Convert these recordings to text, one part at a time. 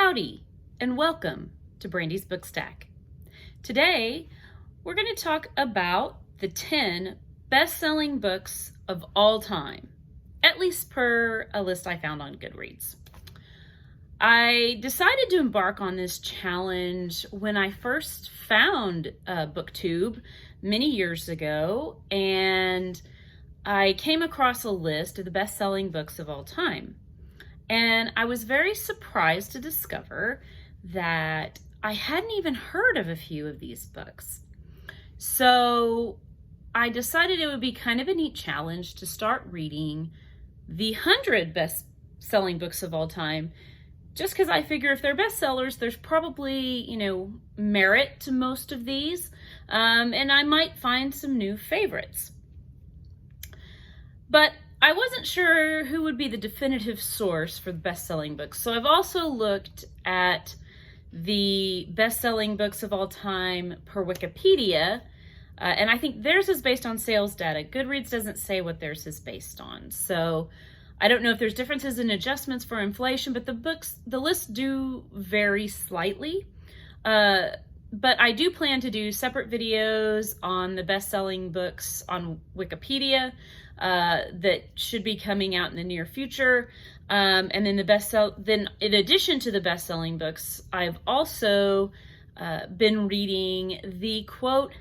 Howdy, and welcome to Brandi's Book Stack. Today, we're going to talk about the 10 best-selling books of all time, at least per a list I found on Goodreads. I decided to embark on this challenge when I first found BookTube many years ago, and I came across a list of the best-selling books of all time. And I was very surprised to discover that I hadn't even heard of a few of these books. So I decided it would be kind of a neat challenge to start reading the 100 best-selling books of all time, just because I figure if they're bestsellers, there's probably, merit to most of these, and I might find some new favorites. But I wasn't sure who would be the definitive source for the best-selling books, so I've also looked at the best-selling books of all time per Wikipedia, and I think theirs is based on sales data. Goodreads doesn't say what theirs is based on, so I don't know if there's differences in adjustments for inflation, but the lists do vary slightly. But I do plan to do separate videos on the best-selling books on Wikipedia that should be coming out in the near future. And then in addition to the best-selling books, I've also been reading the quote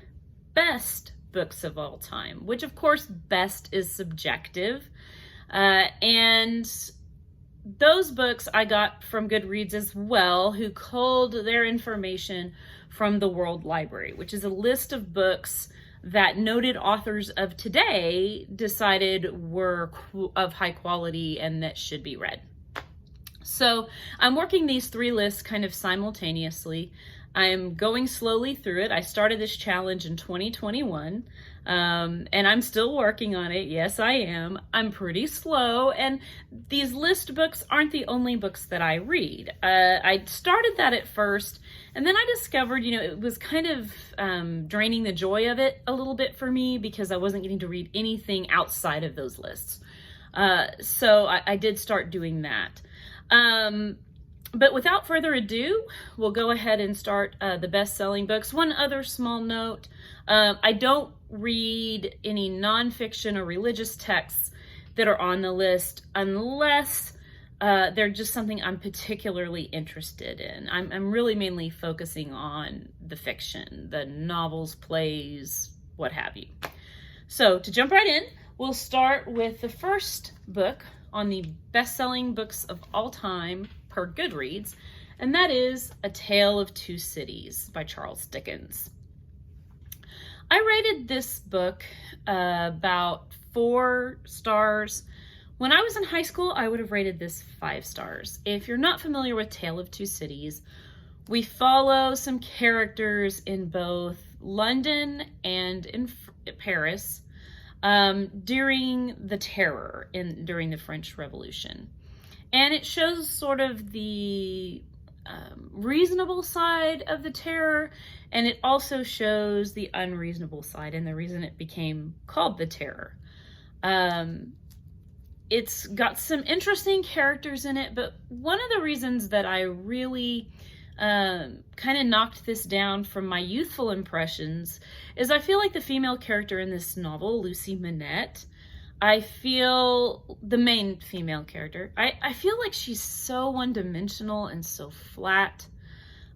best books of all time, which of course best is subjective. And those books I got from Goodreads as well, who culled their information from the World Library, which is a list of books that noted authors of today decided were of high quality and that should be read. So I'm working these three lists kind of simultaneously. I'm going slowly through it. I started this challenge in 2021, and I'm still working on it. Yes, I am. I'm pretty slow, and these list books aren't the only books that I read. I started that at first, and then I discovered, it was kind of draining the joy of it a little bit for me because I wasn't getting to read anything outside of those lists. So I did start doing that. But without further ado, we'll go ahead and start the best-selling books. One other small note, I don't read any nonfiction or religious texts that are on the list unless they're just something I'm particularly interested in. I'm really mainly focusing on the fiction, the novels, plays, what have you. So to jump right in, we'll start with the first book on the best-selling books of all time per Goodreads, and that is A Tale of Two Cities by Charles Dickens. I rated this book about 4 stars. When I was in high school, I would have rated this 5 stars. If you're not familiar with Tale of Two Cities, we follow some characters in both London and in Paris during the Terror, during the French Revolution. And it shows sort of the reasonable side of the Terror, and it also shows the unreasonable side and the reason it became called the Terror. It's got some interesting characters in it, but one of the reasons that I really kind of knocked this down from my youthful impressions is I feel like the female character in this novel, Lucy Manette, I feel the main female character, I feel like she's so one-dimensional and so flat.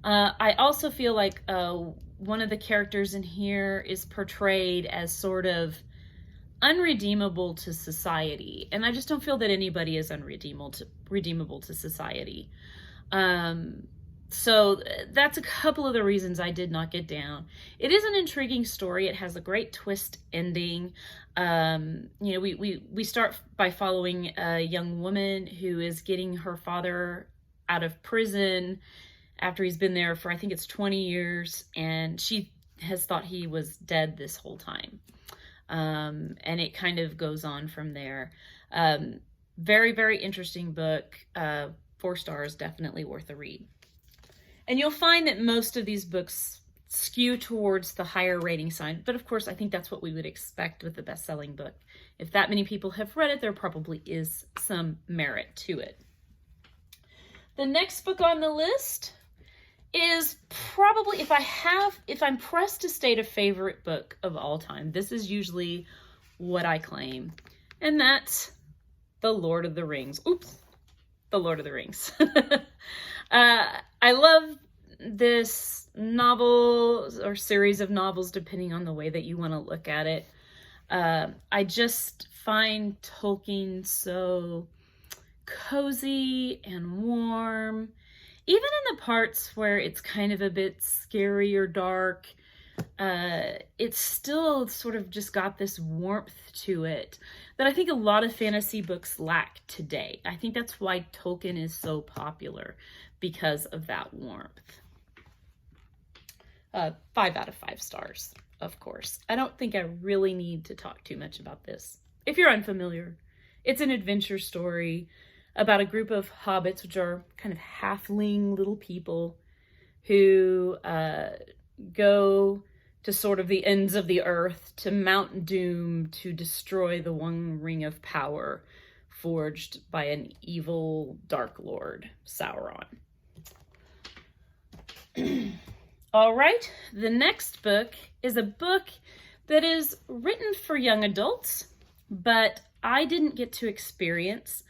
I also feel like one of the characters in here is portrayed as sort of unredeemable to society, and I just don't feel that anybody is redeemable to society. So that's a couple of the reasons I did not get down. It is an intriguing story. It has a great twist ending. We start by following a young woman who is getting her father out of prison after he's been there for, I think it's 20 years, and she has thought he was dead this whole time. And it kind of goes on from there. Very, very interesting book. 4 stars, definitely worth a read. And you'll find that most of these books skew towards the higher rating side, but of course I think that's what we would expect with a best-selling book. If that many people have read it, there probably is some merit to it. The next book on the list is probably, if I'm pressed to state a favorite book of all time, this is usually what I claim, and that's The Lord of the Rings. Oops, The Lord of the Rings. I love this novel or series of novels, depending on the way that you want to look at it. I just find Tolkien so cozy and warm. Even in the parts where it's kind of a bit scary or dark, it's still sort of just got this warmth to it that I think a lot of fantasy books lack today. I think that's why Tolkien is so popular, because of that warmth. 5 out of 5 stars, of course. I don't think I really need to talk too much about this. If you're unfamiliar, it's an adventure story about a group of hobbits, which are kind of halfling little people who go to sort of the ends of the earth to Mount Doom to destroy the one ring of power forged by an evil Dark Lord, Sauron. All right, the next book is a book that is written for young adults, but I didn't get to experience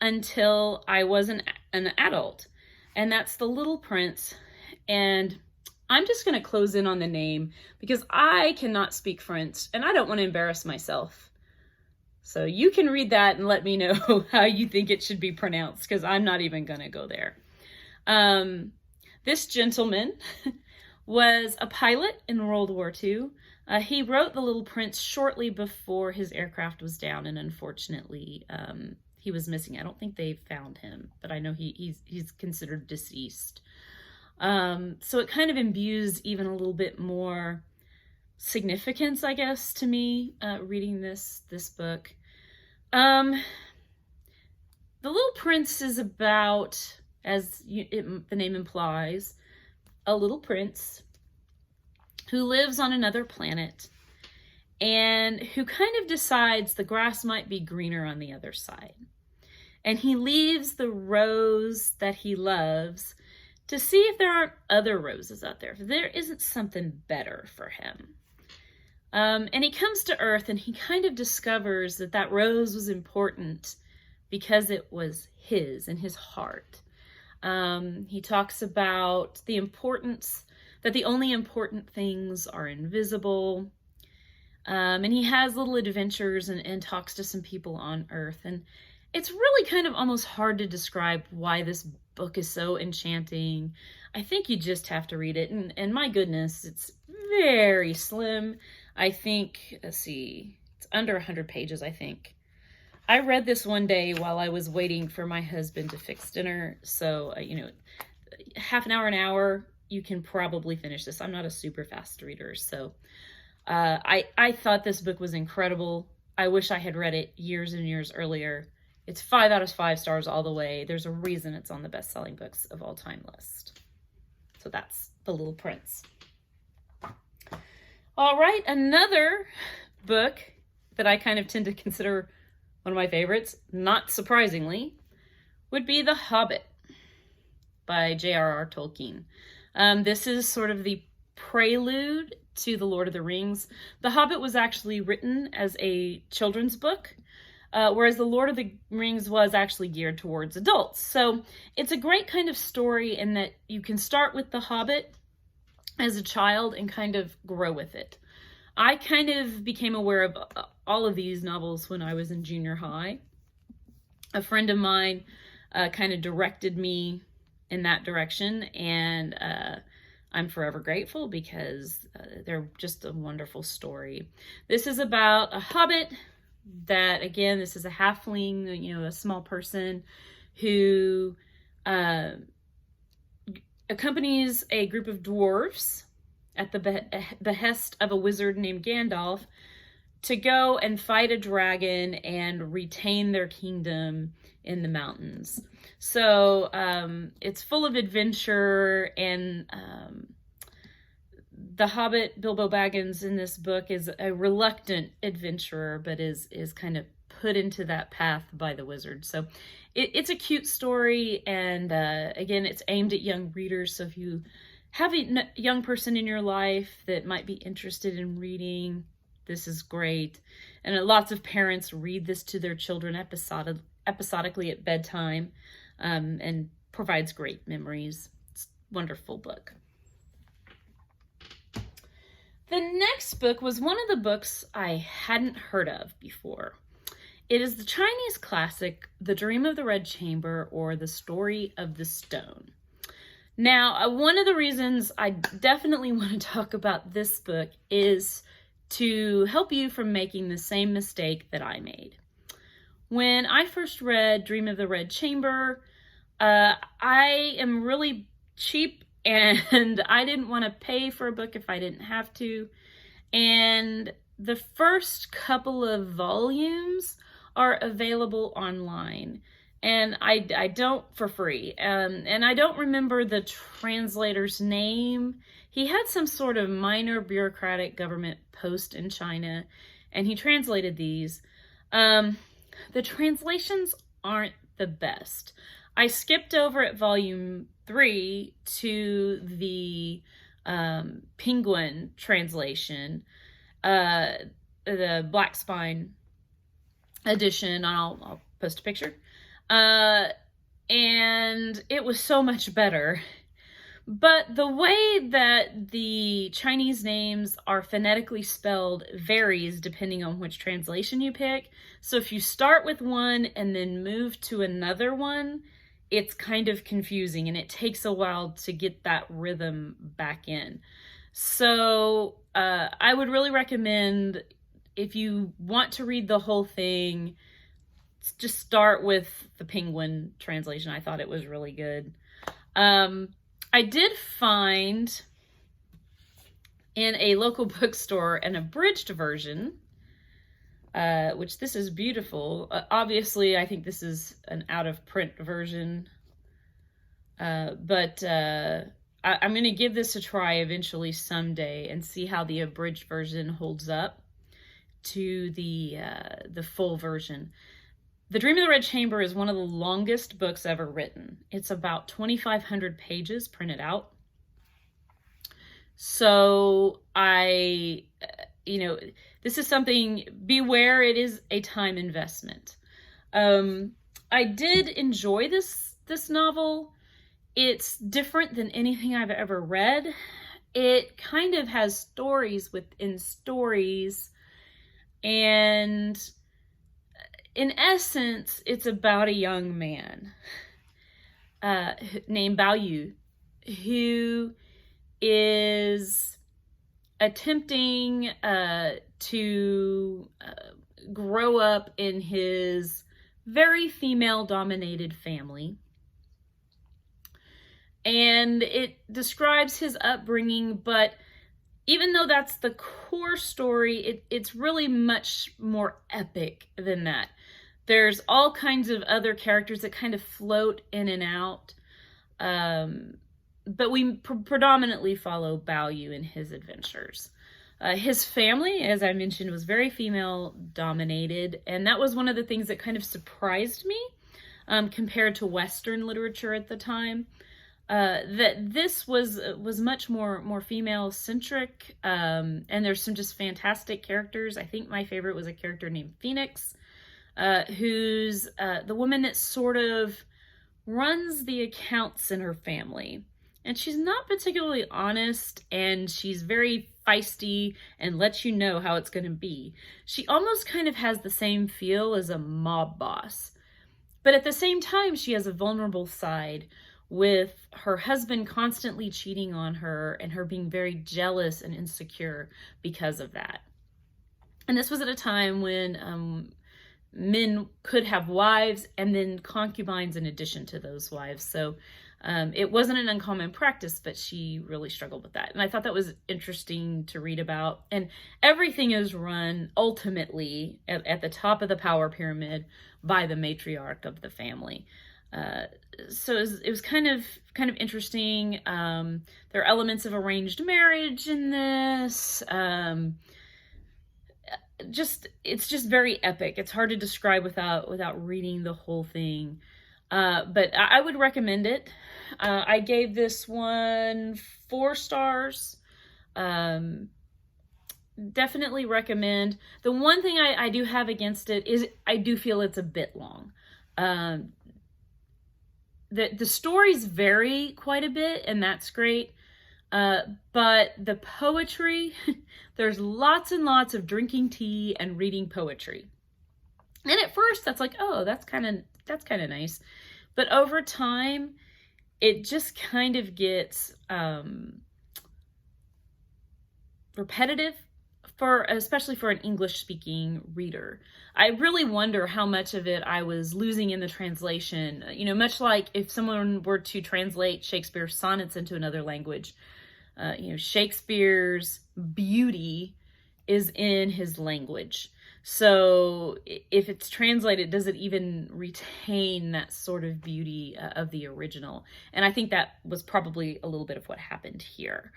until I was an adult, and that's The Little Prince. And I'm just going to close in on the name because I cannot speak French and I don't want to embarrass myself. So you can read that and let me know how you think it should be pronounced, because I'm not even going to go there. This gentleman was a pilot in World War II. He wrote The Little Prince shortly before his aircraft was down, and unfortunately, he was missing. I don't think they found him, but I know he's considered deceased. So it kind of imbues even a little bit more significance, I guess, to me, reading this book. The Little Prince is about, as the name implies, a little prince who lives on another planet and who kind of decides the grass might be greener on the other side. And he leaves the rose that he loves to see if there aren't other roses out there, if there isn't something better for him. And he comes to Earth and he kind of discovers that that rose was important because it was his, in his heart. He talks about the importance that the only important things are invisible. And he has little adventures and talks to some people on Earth. And it's really kind of almost hard to describe why this book is so enchanting. I think you just have to read it. And my goodness, it's very slim. I think, let's see, it's under 100 pages, I think. I read this one day while I was waiting for my husband to fix dinner. So, half an hour, you can probably finish this. I'm not a super fast reader. So I thought this book was incredible. I wish I had read it years and years earlier. It's 5 out of 5 stars all the way. There's a reason it's on the best-selling books of all time list. So that's The Little Prince. All right, another book that I kind of tend to consider one of my favorites, not surprisingly, would be The Hobbit by J.R.R. Tolkien. This is sort of the prelude to The Lord of the Rings. The Hobbit was actually written as a children's book, whereas The Lord of the Rings was actually geared towards adults. So it's a great kind of story in that you can start with The Hobbit as a child and kind of grow with it. I kind of became aware of all of these novels when I was in junior high. A friend of mine kind of directed me in that direction, and I'm forever grateful because they're just a wonderful story. This is about a hobbit that, again, this is a halfling, a small person who accompanies a group of dwarves at the behest of a wizard named Gandalf to go and fight a dragon and retain their kingdom in the mountains. So it's full of adventure, and the Hobbit, Bilbo Baggins, in this book is a reluctant adventurer, but is kind of put into that path by the wizard. So it's a cute story, and again, it's aimed at young readers. So if you have a young person in your life that might be interested in reading, this is great. And lots of parents read this to their children episodically at bedtime, and provides great memories. It's a wonderful book. The next book was one of the books I hadn't heard of before. It is the Chinese classic, The Dream of the Red Chamber, or The Story of the Stone. Now, one of the reasons I definitely want to talk about this book is to help you from making the same mistake that I made. When I first read Dream of the Red Chamber, I am really cheap, and I didn't want to pay for a book if I didn't have to. And the first couple of volumes are available online, and I don't for free. And I don't remember the translator's name. He had some sort of minor bureaucratic government post in China, and he translated these. The translations aren't the best. I skipped over at volume 3 to the Penguin translation, the Black Spine edition. I'll post a picture. And it was so much better. But the way that the Chinese names are phonetically spelled varies depending on which translation you pick. So if you start with one and then move to another one, it's kind of confusing, and it takes a while to get that rhythm back in. So I would really recommend, if you want to read the whole thing, just start with the Penguin translation. I thought it was really good. I did find in a local bookstore an abridged version, which this is beautiful. Obviously, I think this is an out-of-print version, but I'm going to give this a try eventually someday and see how the abridged version holds up to the full version. The Dream of the Red Chamber is one of the longest books ever written. It's about 2,500 pages printed out. So this is something, beware, it is a time investment. I did enjoy this novel. It's different than anything I've ever read. It kind of has stories within stories, and in essence, it's about a young man named Bao Yu, who is attempting to grow up in his very female-dominated family. And it describes his upbringing, but even though that's the core story, it's really much more epic than that. There's all kinds of other characters that kind of float in and out. But we predominantly follow Bao Yu in his adventures. His family, as I mentioned, was very female-dominated, and that was one of the things that kind of surprised me compared to Western literature at the time. That this was much more female-centric, and there's some just fantastic characters. I think my favorite was a character named Phoenix, who's the woman that sort of runs the accounts in her family. And she's not particularly honest, and she's very feisty and lets you know how it's going to be. She almost kind of has the same feel as a mob boss. But at the same time, she has a vulnerable side, with her husband constantly cheating on her and her being very jealous and insecure because of that. And this was at a time when men could have wives and then concubines in addition to those wives. So it wasn't an uncommon practice, but she really struggled with that. And I thought that was interesting to read about. And everything is run ultimately at the top of the power pyramid by the matriarch of the family. So it was kind of interesting. There are elements of arranged marriage in this. it's just very epic. It's hard to describe without reading the whole thing. But I would recommend it. I gave this one 4 stars. Definitely recommend. The one thing I do have against it is I do feel it's a bit long. The stories vary quite a bit, and that's great. But the poetry, there's lots and lots of drinking tea and reading poetry. And at first that's like, oh, that's kind of nice. But over time, it just kind of gets repetitive, especially for an English-speaking reader. I really wonder how much of it I was losing in the translation. You know, much like if someone were to translate Shakespeare's sonnets into another language, you know, Shakespeare's beauty is in his language. So if it's translated, does it even retain that sort of beauty of the original? And I think that was probably a little bit of what happened here.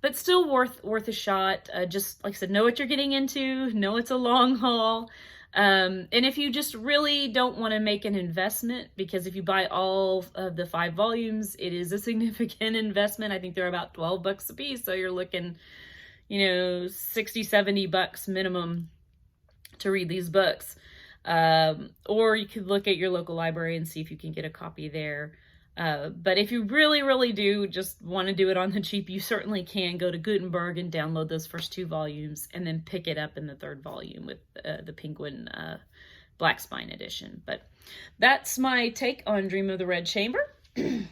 But still worth a shot. Just like I said, know what you're getting into, know it's a long haul. And if you just really don't want to make an investment, because if you buy all of the 5 volumes, it is a significant investment. I think they're about $12 a piece. So you're looking, you know, $60, $70 minimum to read these books. Or you could look at your local library and see if you can get a copy there. But if you really, really do just want to do it on the cheap, you certainly can go to Gutenberg and download those first 2 volumes and then pick it up in the 3rd volume with the Penguin Black Spine edition. But that's my take on Dream of the Red Chamber. The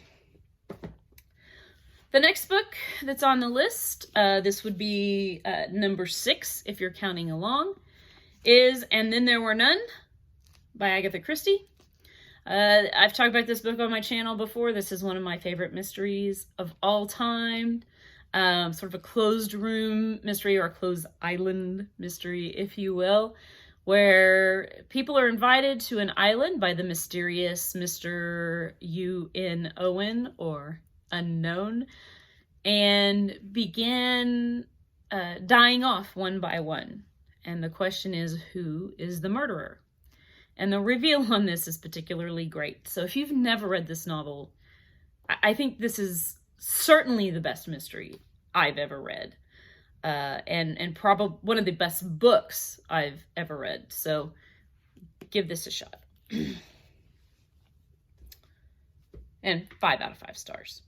next book that's on the list, this would be number 6 if you're counting along, is And Then There Were None by Agatha Christie. I've talked about this book on my channel before. This is one of my favorite mysteries of all time. Sort of a closed room mystery, or a closed island mystery, if you will, where people are invited to an island by the mysterious Mr. U.N. Owen, or Unknown, and begin dying off one by one. And the question is, who is the murderer? And the reveal on this is particularly great. So if you've never read this novel, I think this is certainly the best mystery I've ever read. And probably one of the best books I've ever read. So give this a shot. And 5 out of 5 stars.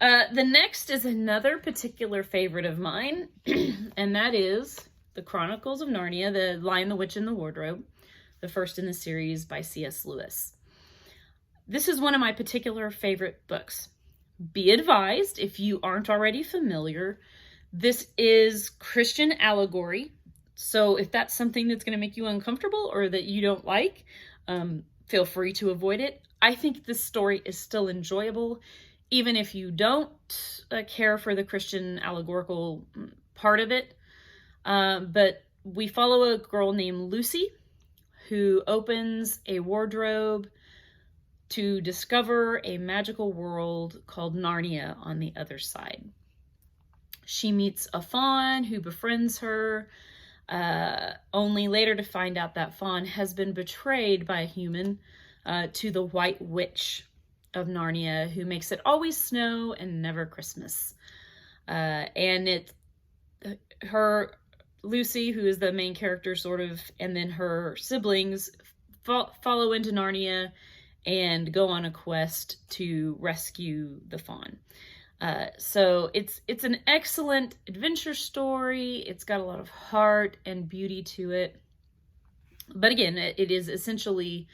The next is another particular favorite of mine. And that is The Chronicles of Narnia, The Lion, the Witch, and the Wardrobe. The first in the series by C.S. Lewis. This is one of my particular favorite books. Be advised, if you aren't already familiar, this is Christian allegory. So if that's something that's going to make you uncomfortable or that you don't like, feel free to avoid it. I think this story is still enjoyable, even if you don't care for the Christian allegorical part of it. But we follow a girl named Lucy, who opens a wardrobe to discover a magical world called Narnia on the other side. She meets a fawn who befriends her, only later to find out that fawn has been betrayed by a human to the White Witch of Narnia, who makes it always snow and never Christmas. And Lucy, who is the main character, sort of, and then her siblings follow into Narnia and go on a quest to rescue the fawn. So it's an excellent adventure story. It's got a lot of heart and beauty to it. But again, it is essentially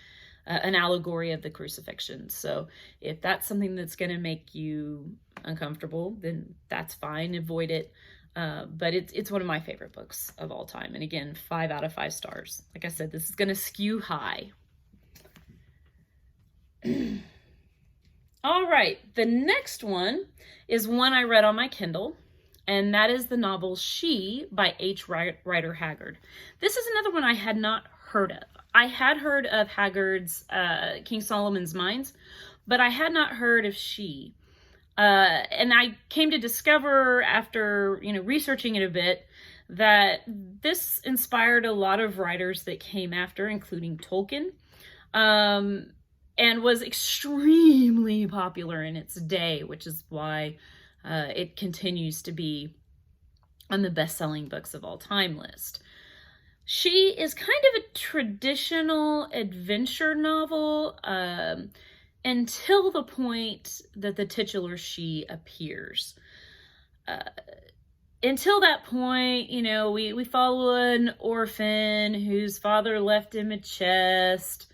an allegory of the crucifixion. So if that's something that's going to make you uncomfortable, then that's fine. Avoid it. But it's one of my favorite books of all time. And again, 5 out of 5 stars. Like I said, this is going to skew high. All right. The next one is one I read on my Kindle, and that is the novel She by H. Rider Haggard. This is another one I had not heard of. I had heard of Haggard's King Solomon's Mines, but I had not heard of She. And I came to discover after, researching it a bit, that this inspired a lot of writers that came after, including Tolkien, and was extremely popular in its day, which is why it continues to be on the best-selling books of all time list. She is kind of a traditional adventure novel until the point that the titular she appears. Until that point, you know, we follow an orphan whose father left him a chest,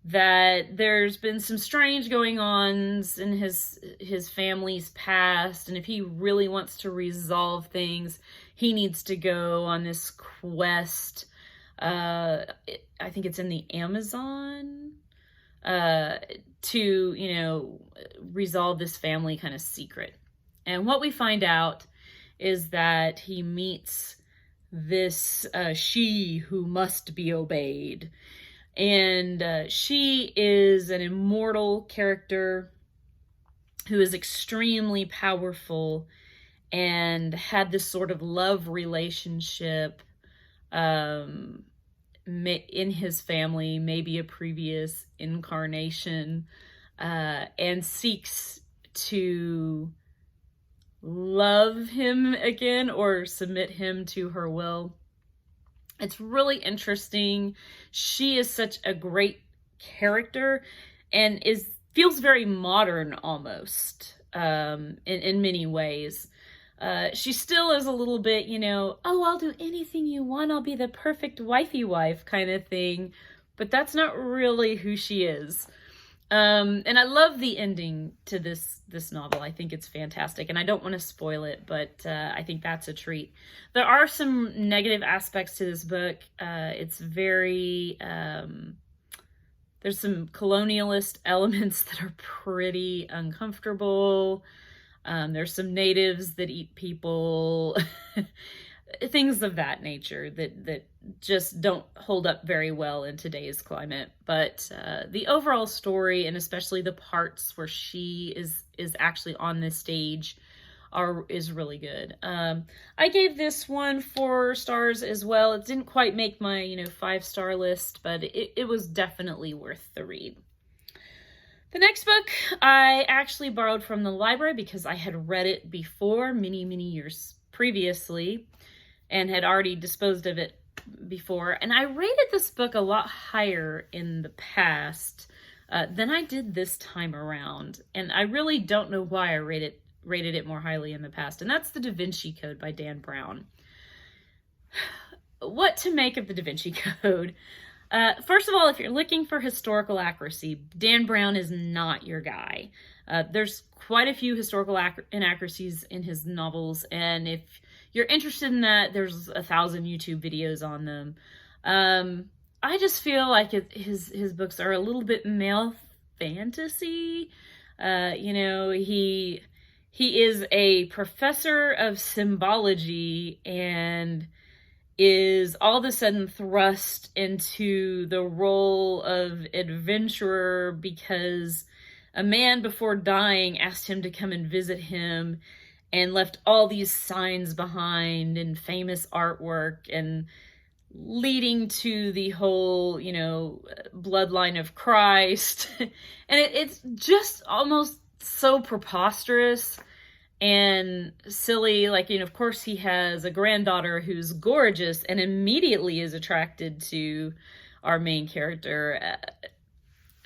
that there's been some strange going-ons in his family's past, and if he really wants to resolve things, he needs to go on this quest. I think it's in the Amazon, to, you know, resolve this family kind of secret. And what we find out is that he meets this she who must be obeyed. And she is an immortal character who is extremely powerful and had this sort of love relationship in his family, maybe a previous incarnation, and seeks to love him again or submit him to her will. It's really interesting. She is such a great character and feels very modern almost, in many ways. She still is a little bit, you know, oh, I'll do anything you want, I'll be the perfect wifey wife kind of thing, but that's not really who she is. And I love the ending to this novel. I think it's fantastic, and I don't want to spoil it, but I think that's a treat. There are some negative aspects to this book. It's very, there's some colonialist elements that are pretty uncomfortable. There's some natives that eat people, things of that nature that just don't hold up very well in today's climate. But the overall story, and especially the parts where she is actually on this stage, is really good. I gave this one 4 stars as well. It didn't quite make my 5-star list, but it was definitely worth the read. The next book I actually borrowed from the library because I had read it before many years previously and had already disposed of it before. And I rated this book a lot higher in the past than I did this time around. And I really don't know why I rated it more highly in the past. And that's The Da Vinci Code by Dan Brown. What to make of The Da Vinci Code? First of all, if you're looking for historical accuracy, Dan Brown is not your guy. There's quite a few historical inaccuracies in his novels, and if you're interested in that, there's 1,000 YouTube videos on them. I just feel like his books are a little bit male fantasy. He is a professor of symbology and is all of a sudden thrust into the role of adventurer because a man before dying asked him to come and visit him and left all these signs behind and famous artwork, and leading to the whole, bloodline of Christ. And it's just almost so preposterous and silly. Like, of course he has a granddaughter who's gorgeous and immediately is attracted to our main character.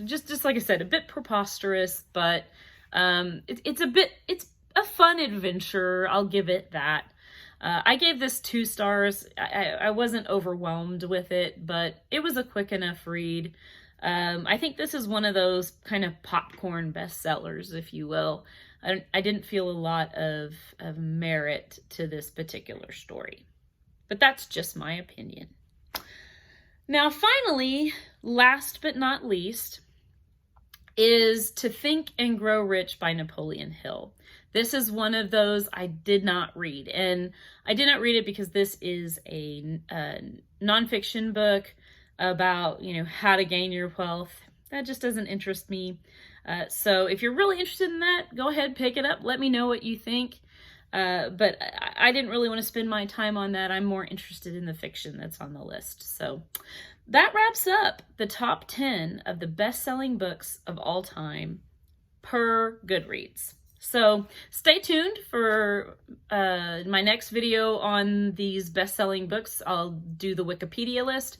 Just like I said, a bit preposterous, but it's a fun adventure. I'll give it that. I gave this 2 stars. I wasn't overwhelmed with it, but it was a quick enough read. I think this is one of those kind of popcorn bestsellers, if you will. I didn't feel a lot of merit to this particular story, but that's just my opinion. Now, finally, last but not least, is To Think and Grow Rich by Napoleon Hill. This is one of those I did not read, and I did not read it because this is a nonfiction book about, how to gain your wealth. That just doesn't interest me. So if you're really interested in that, go ahead, pick it up. Let me know what you think. But I didn't really want to spend my time on that. I'm more interested in the fiction that's on the list. So that wraps up the top 10 of the best-selling books of all time per Goodreads. So stay tuned for my next video on these best-selling books. I'll do the Wikipedia list,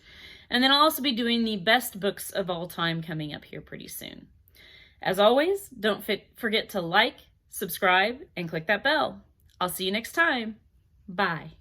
and then I'll also be doing the best books of all time coming up here pretty soon. As always, don't forget to like, subscribe, and click that bell. I'll see you next time. Bye.